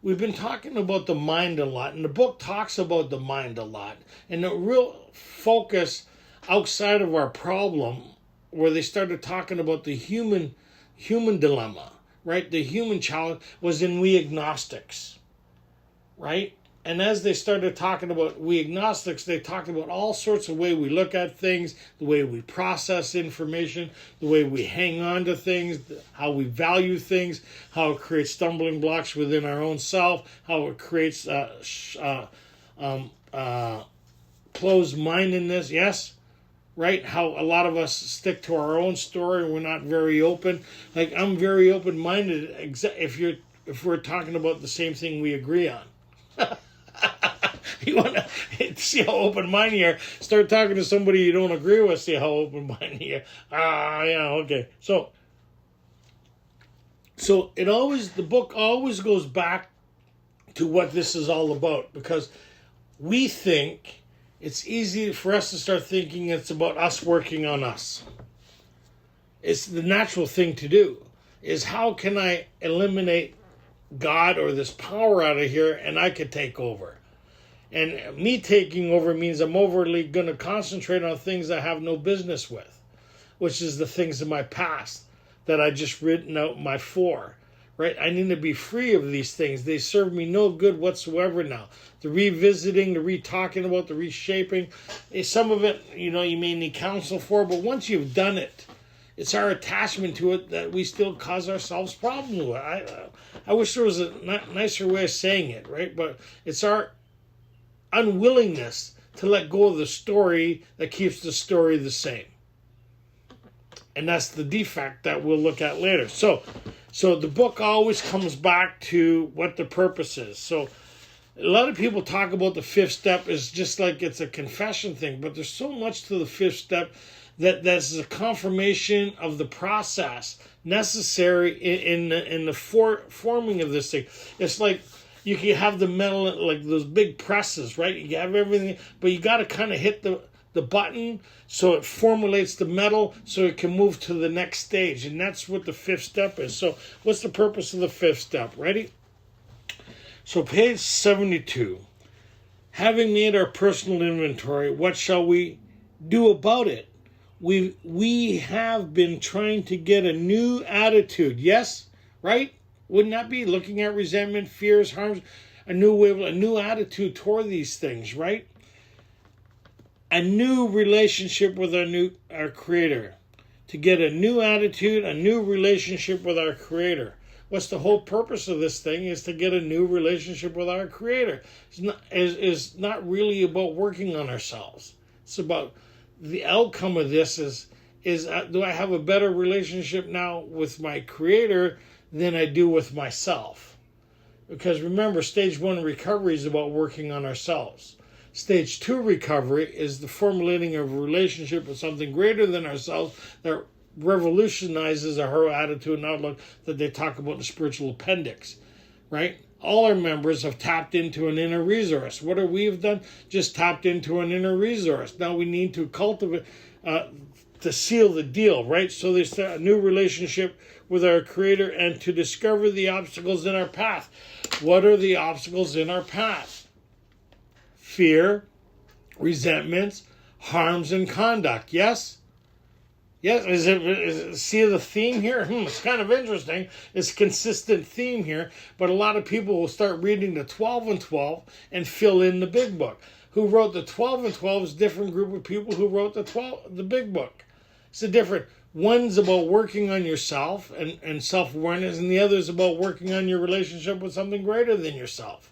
We've been talking about the mind a lot, and the book talks about the mind a lot, and the real focus outside of our problem, where they started talking about the human dilemma, right? The human challenge was in we agnostics, right? And as they started talking about we agnostics, they talked about all sorts of ways we look at things, the way we process information, the way we hang on to things, how we value things, how it creates stumbling blocks within our own self, how it creates closed-mindedness, yes? Right? How a lot of us stick to our own story and we're not very open. Like, I'm very open-minded if we're talking about the same thing we agree on. You want to see how open-minded you are? Start talking to somebody you don't agree with, see how open-minded you are. Yeah, okay. So the book always goes back to what this is all about, because we think it's easy for us to start thinking it's about us working on us. It's the natural thing to do, is how can I eliminate God or this power out of here and I could take over. And me taking over means I'm overly going to concentrate on things I have no business with, which is the things in my past that I just written out my 4, right? I need to be free of these things. They serve me no good whatsoever now. The revisiting, the re-talking about, the reshaping, some of it, you may need counsel for, but once you've done it, it's our attachment to it that we still cause ourselves problems with. I wish there was a nicer way of saying it, right? But it's our unwillingness to let go of the story that keeps the story the same. And that's the defect that we'll look at later. So the book always comes back to what the purpose is. So a lot of people talk about the fifth step as just like it's a confession thing, but there's so much to the fifth step that's a confirmation of the process necessary in the forming of this thing. It's like you can have the metal, like those big presses, right? You have everything, but you got to kind of hit the button so it formulates the metal so it can move to the next stage. And that's what the fifth step is. So what's the purpose of the fifth step? Ready? So page 72. Having made our personal inventory, what shall we do about it? We have been trying to get a new attitude. Yes? Right? Wouldn't that be looking at resentment, fears, harms, a new attitude toward these things, right? A new relationship with our Creator. To get a new attitude, a new relationship with our Creator. What's the whole purpose of this thing is to get a new relationship with our Creator. It's not really about working on ourselves. It's about the outcome of this is do I have a better relationship now with my Creator than I do with myself? Because remember, stage 1 recovery is about working on ourselves. Stage 2 recovery is the formulating of a relationship with something greater than ourselves that revolutionizes our whole attitude and outlook that they talk about in the spiritual appendix, right? All our members have tapped into an inner resource. What have we done? Just tapped into an inner resource. Now we need to cultivate, to seal the deal, right? So there's a new relationship with our Creator and to discover the obstacles in our path. What are the obstacles in our path? Fear, resentments, harms, and conduct. Yes? Yes, see the theme here? It's kind of interesting. It's a consistent theme here, but a lot of people will start reading the 12 and 12 and fill in the big book. Who wrote the 12 and 12 is a different group of people who wrote the big book. It's a different, one's about working on yourself and self-awareness, and the other is about working on your relationship with something greater than yourself,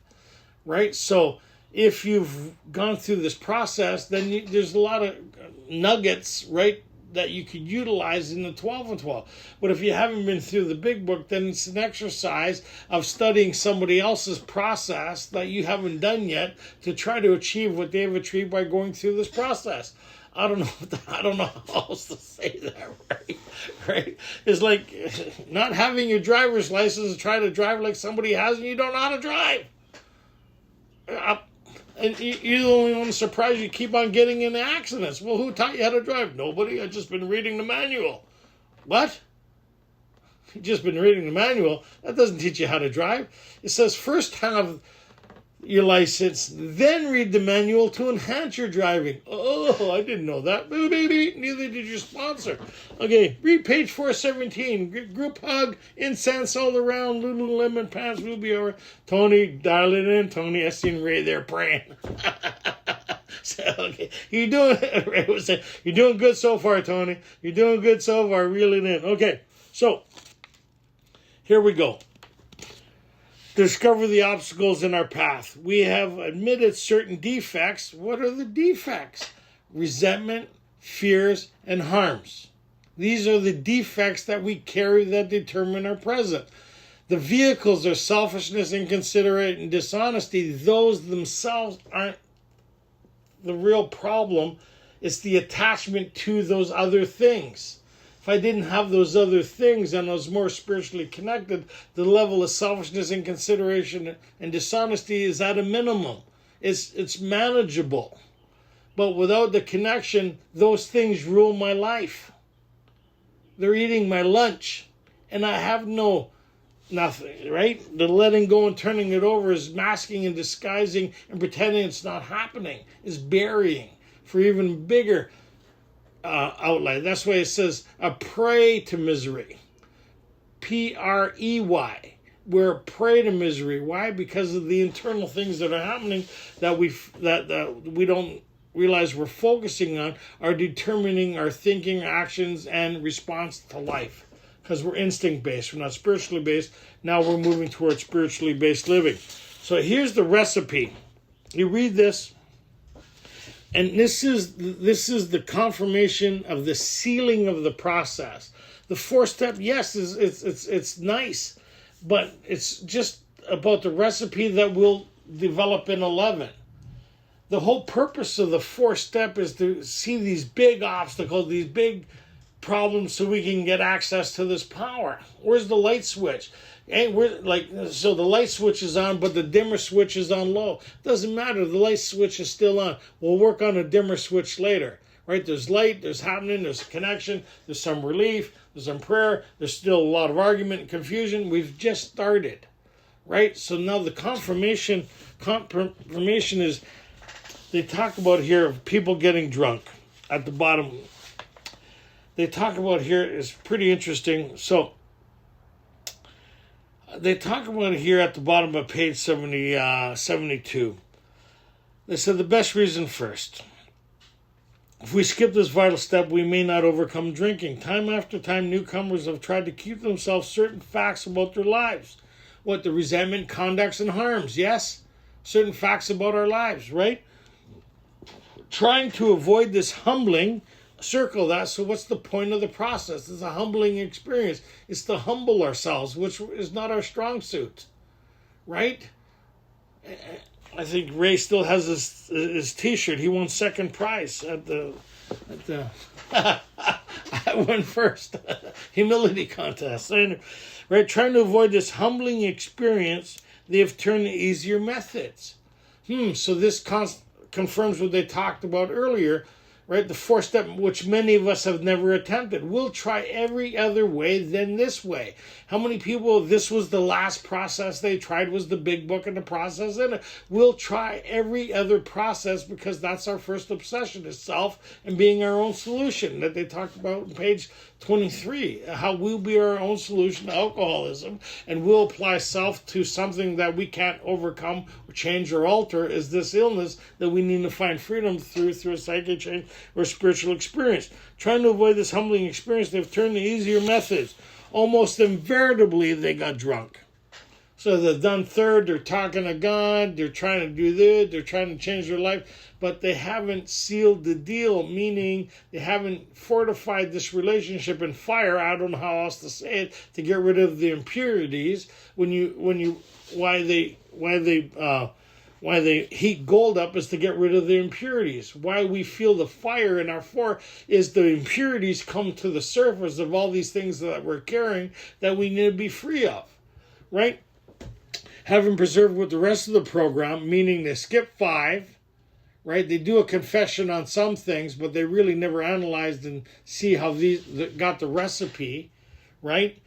right? So if you've gone through this process, then there's a lot of nuggets, right, that you could utilize in the 12 and 12. But if you haven't been through the big book, then it's an exercise of studying somebody else's process that you haven't done yet to try to achieve what they've achieved by going through this process. I don't know how else to say that, right? It's like not having your driver's license and try to drive like somebody has and you don't know how to drive. And you're the only one surprised you keep on getting into accidents. Well, who taught you how to drive? Nobody. I've just been reading the manual. What? You've just been reading the manual. That doesn't teach you how to drive. It says first have your license, then read the manual to enhance your driving. Oh, I didn't know that. Neither did your sponsor. Okay, read page 417. Group hug, incense all around, Lululemon pants will be over. Tony, dial it in. Tony, I seen Ray there praying. So, okay, you're doing good so far, Tony. You're doing good so far. Reel it in. Okay, so here we go. Discover the obstacles in our path. We have admitted certain defects. What are the defects? Resentment, fears, and harms. These are the defects that we carry that determine our present. The vehicles are selfishness, inconsiderate, and dishonesty. Those themselves aren't the real problem. It's the attachment to those other things. If I didn't have those other things and I was more spiritually connected, the level of selfishness, inconsideration, and dishonesty is at a minimum. It's manageable. But without the connection, those things rule my life. They're eating my lunch. And I have nothing, right? The letting go and turning it over is masking and disguising and pretending it's not happening. Is burying for even bigger outline. That's why it says a prey to misery. Prey. we're a prey to misery. Why? Because of the internal things that are happening that we don't realize we're focusing on are determining our thinking, actions, and response to life. Because we're instinct-based. We're not spiritually based. Now we're moving towards spiritually based living. So here's the recipe. You read this, and this is the confirmation of the sealing of the process. The 4-step, yes, it's nice, but it's just about the recipe that we'll develop in 11. The whole purpose of the 4-step is to see these big obstacles, these big problems, so we can get access to this power. Where's the light switch? So the light switch is on, but the dimmer switch is on low. Doesn't matter. The light switch is still on. We'll work on a dimmer switch later. Right? There's light, there's happening, there's a connection, there's some relief, there's some prayer, there's still a lot of argument and confusion. We've just started. Right? So now the confirmation is, they talk about here of people getting drunk at the bottom. They talk about here is pretty interesting. So they talk about here at the bottom of page 72. They said the best reason first. If we skip this vital step, we may not overcome drinking. Time after time, newcomers have tried to keep themselves certain facts about their lives. What? The resentment, conducts, and harms. Yes? Certain facts about our lives, right? Trying to avoid this humbling, circle that. So what's the point of the process? It's a humbling experience. It's to humble ourselves, which is not our strong suit, right? I think Ray still has his T-shirt. He won second prize at the I won first humility contest. Right, trying to avoid this humbling experience, they have turned to easier methods. So this confirms what they talked about earlier, right? The 4-step, which many of us have never attempted. We'll try every other way than this way. How many people, this was the last process they tried, was the big book and the process in it? We'll try every other process because that's our first obsession, is self and being our own solution that they talked about on page 23, how we'll be our own solution to alcoholism, and we'll apply self to something that we can't overcome or change or alter, is this illness that we need to find freedom through a psychic change or spiritual experience. Trying to avoid this humbling experience, they've turned to easier methods. Almost invariably, they got drunk. So they've done third, they're talking to God, they're trying to do this, they're trying to change their life, but they haven't sealed the deal, meaning they haven't fortified this relationship in fire. I don't know how else to say it, to get rid of the impurities. Why they heat gold up is to get rid of the impurities. Why we feel the fire in our 4 is the impurities come to the surface of all these things that we're carrying that we need to be free of, right? Having preserved with the rest of the program, meaning they skip 5, right? They do a confession on some things, but they really never analyzed and see how these got the recipe, right?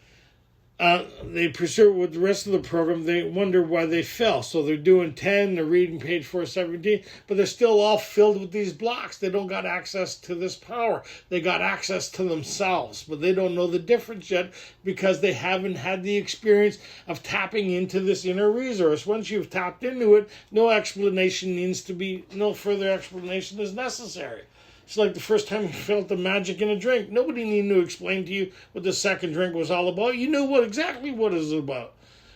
They pursue it with the rest of the program. They wonder why they fell. So they're doing 10, they're reading page 417, but they're still all filled with these blocks. They don't got access to this power. They got access to themselves, but they don't know the difference yet because they haven't had the experience of tapping into this inner resource. Once you've tapped into it, no further explanation is necessary. It's like the first time you felt the magic in a drink. Nobody needed to explain to you what the second drink was all about. You knew exactly what it was about.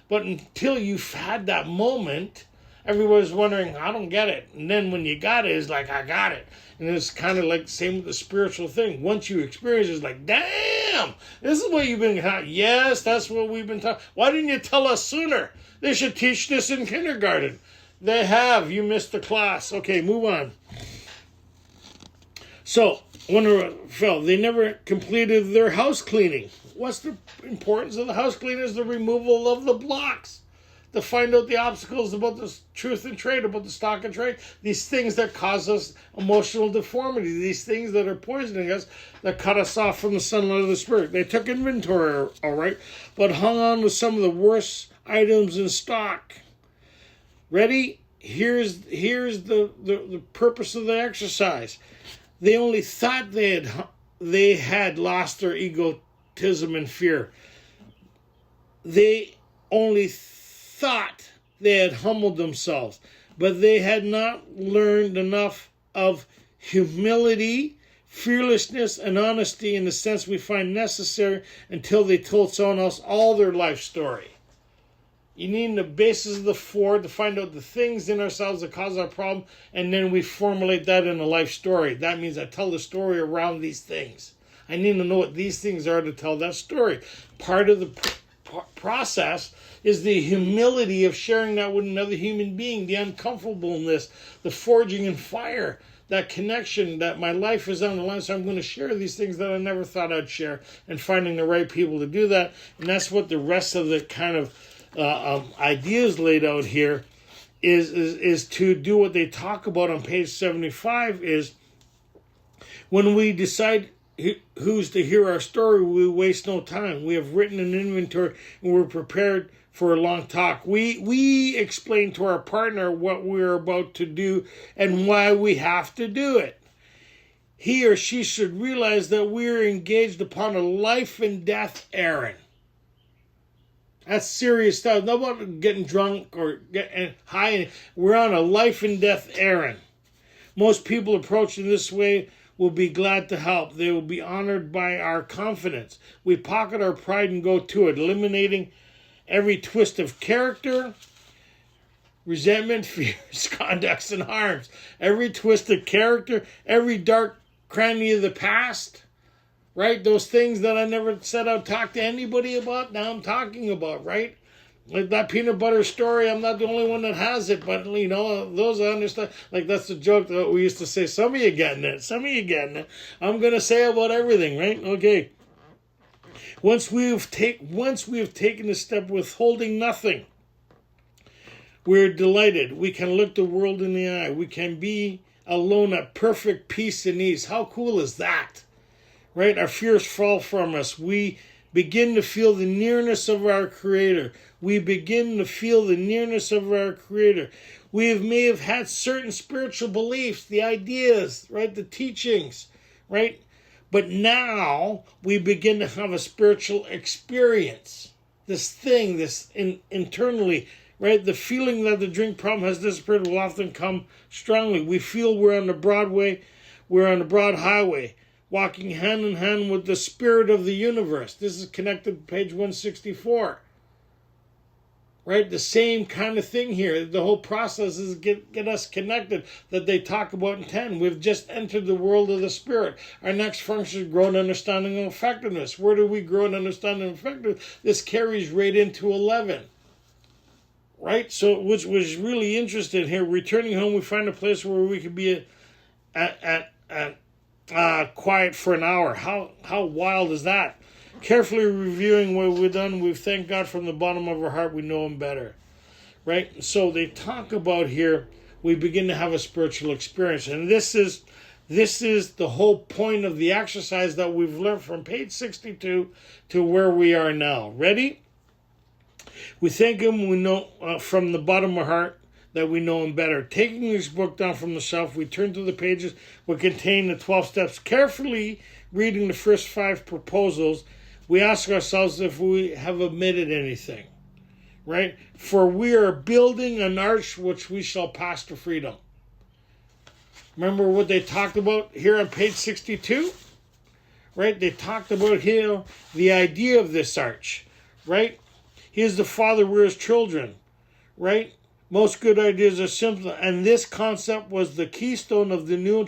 But until you've had that moment, everybody's wondering, I don't get it. And then when you got it, it's like, I got it. And it's kind of like the same with the spiritual thing. Once you experience it, it's like, damn, this is what you've been taught. Yes, that's what we've been taught. Why didn't you tell us sooner? They should teach this in kindergarten. They have. You missed the class. Okay, move on. So, they never completed their house cleaning. What's the importance of the house cleaning? Is the removal of the blocks. To find out the obstacles about the truth and trade, about the stock and trade. These things that cause us emotional deformity. These things that are poisoning us, that cut us off from the sunlight of the spirit. They took inventory, all right, but hung on with some of the worst items in stock. Ready? Here's the purpose of the exercise. They only thought they had lost their egotism and fear. They only thought they had humbled themselves, but they had not learned enough of humility, fearlessness, and honesty in the sense we find necessary until they told someone else all their life story. You need the basis of the four to find out the things in ourselves that cause our problem, and then we formulate that in a life story. That means I tell the story around these things. I need to know what these things are to tell that story. Part of the process is the humility of sharing that with another human being, the uncomfortableness, the forging in fire, that connection that my life is on the line, so I'm going to share these things that I never thought I'd share, and finding the right people to do that. And that's what the rest of the kind of ideas laid out here is to do what they talk about on page 75 is when we decide who's to hear our story, we waste no time. We have written an inventory and we're prepared for a long talk. We explain to our partner what we're about to do and why we have to do it. He or she should realize that we're engaged upon a life and death errand. That's serious stuff. Not about getting drunk or getting high. We're on a life and death errand. Most people approaching this way will be glad to help. They will be honored by our confidence. We pocket our pride and go to it, eliminating every twist of character, resentment, fears, conducts, and harms. Every twist of character, every dark cranny of the past. Right? Those things that I never said I'd talk to anybody about, now I'm talking about, right? Like that peanut butter story, I'm not the only one that has it, but, you know, those I understand. Like, that's the joke that we used to say, some of you getting it, some of you getting it. I'm going to say about everything, right? Okay. Once we have taken a step withholding nothing, we're delighted. We can look the world in the eye. We can be alone at perfect peace and ease. How cool is that? Right? Our fears fall from us. We begin to feel the nearness of our Creator. We begin to feel the nearness of our Creator. May have had certain spiritual beliefs, the ideas, right? The teachings, right? But now we begin to have a spiritual experience. This thing, internally, right? The feeling that the drink problem has disappeared will often come strongly. We feel we're on the broad highway, walking hand in hand with the spirit of the universe. This is connected to page 164. Right? The same kind of thing here. The whole process is get us connected that they talk about in 10. We've just entered the world of the spirit. Our next function is grow in understanding and effectiveness. Where do we grow in understanding and effectiveness? This carries right into 11. Right? So, which was really interesting here. Returning home, we find a place where we could be quiet for an hour. How wild is that? Carefully reviewing what we've done, we've thanked God from the bottom of our heart. We know Him better, right? So they talk about here, we begin to have a spiritual experience, and this is the whole point of the exercise that we've learned from page 62 to where we are now. Ready? We thank Him. We know from the bottom of our heart that we know Him better. Taking this book down from the shelf, we turn to the pages which contain the 12 steps. Carefully reading the first 5 proposals, we ask ourselves if we have omitted anything, right? For we are building an arch which we shall pass to freedom. Remember what they talked about here on page 62? Right? They talked about here the idea of this arch, right? He is the Father, we're His children, right? Most good ideas are simple, and this concept was the keystone of the new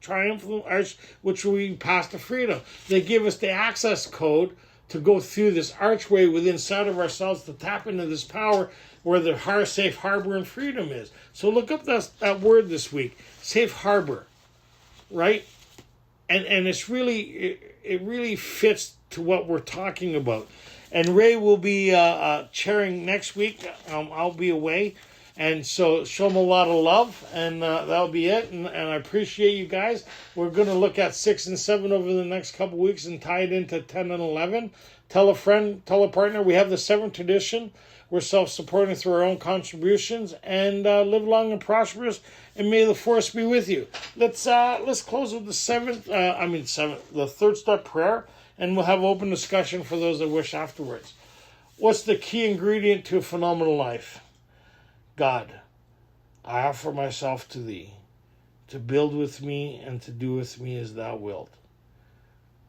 triumphal arch, which we pass to freedom. They give us the access code to go through this archway within inside of ourselves to tap into this power where the safe harbor and freedom is. So look up that word this week, safe harbor, right? And it's really, it really fits to what we're talking about. And Ray will be chairing next week. I'll be away. And so show them a lot of love, and that'll be it. And I appreciate you guys. We're going to look at 6 and 7 over the next couple weeks and tie it into 10 and 11. Tell a friend, tell a partner. We have the 7th tradition. We're self-supporting through our own contributions, and live long and prosperous. And may the force be with you. Let's close with the 3rd step prayer, and we'll have open discussion for those that wish afterwards. What's the key ingredient to a phenomenal life? God, I offer myself to thee, to build with me and to do with me as thou wilt.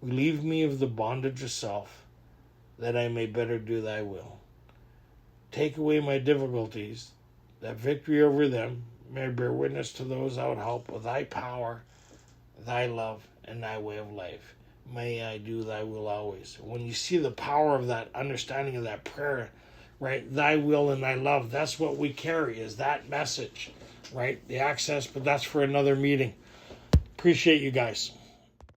Relieve me of the bondage of self, that I may better do thy will. Take away my difficulties, that victory over them may bear witness to those I would help with thy power, thy love, and thy way of life. May I do thy will always. When you see the power of that understanding of that prayer, right, thy will and thy love, that's what we carry, is that message, right? The access, but that's for another meeting. Appreciate you guys.